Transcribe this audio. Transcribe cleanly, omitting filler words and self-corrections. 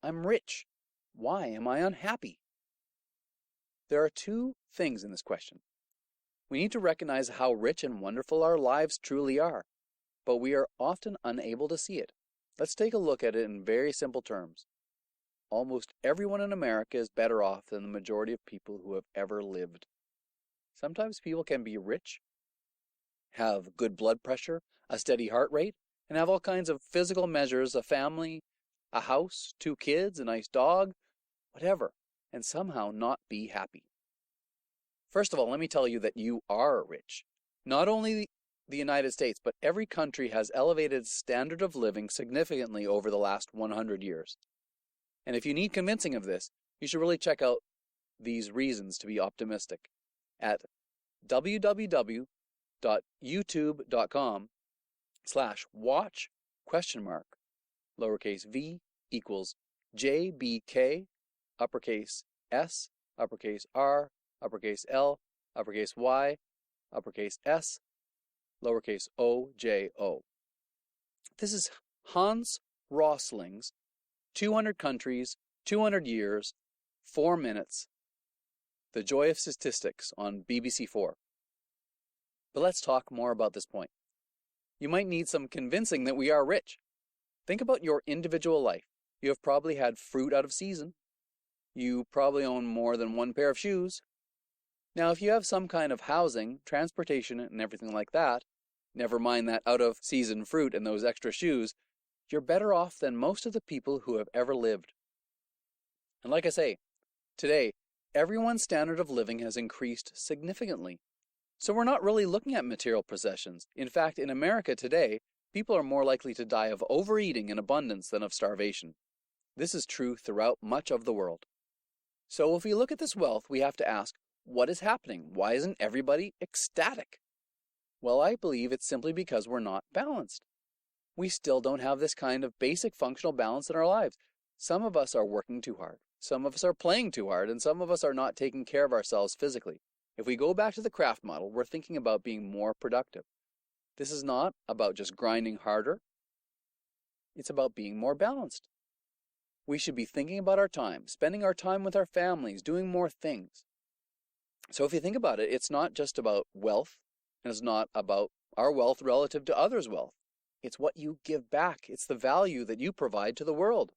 I'm rich. Why am I unhappy? There are two things in this question. We need to recognize how rich and wonderful our lives truly are, but we are often unable to see it. Let's take a look at it in very simple terms. Almost everyone in America is better off than the majority of people who have ever lived. Sometimes people can be rich, have good blood pressure, a steady heart rate, and have all kinds of physical measures, a family, a house, 2 kids, a nice dog, whatever, and somehow not be happy. First of all, let me tell you that you are rich. Not only the United States, but every country has elevated its standard of living significantly over the last 100 years. And if you need convincing of this, you should really check out these reasons to be optimistic at www.youtube.com/watch lowercase v equals JBK uppercase S uppercase R uppercase L uppercase Y uppercase S lowercase OJO. This is Hans Rosling's 200 Countries, 200 Years, 4 Minutes, The Joy of Statistics on BBC4. But let's talk more about this point. You might need some convincing that we are rich. Think about your individual life. You have probably had fruit out of season. You probably own more than 1 pair of shoes. Now, if you have some kind of housing, transportation, and everything like that, never mind that out of season fruit and those extra shoes, you're better off than most of the people who have ever lived. And like I say, today, everyone's standard of living has increased significantly. So we're not really looking at material possessions. In fact, in America today, people are more likely to die of overeating in abundance than of starvation. This is true throughout much of the world. So if we look at this wealth, we have to ask, what is happening? Why isn't everybody ecstatic? Well, I believe it's simply because we're not balanced. We still don't have this kind of basic functional balance in our lives. Some of us are working too hard. Some of us are playing too hard, and some of us are not taking care of ourselves physically. If we go back to the craft model, we're thinking about being more productive. This is not about just grinding harder. It's about being more balanced. We should be thinking about our time, spending our time with our families, doing more things. So if you think about it, it's not just about wealth, and it's not about our wealth relative to others' wealth. It's what you give back. It's the value that you provide to the world.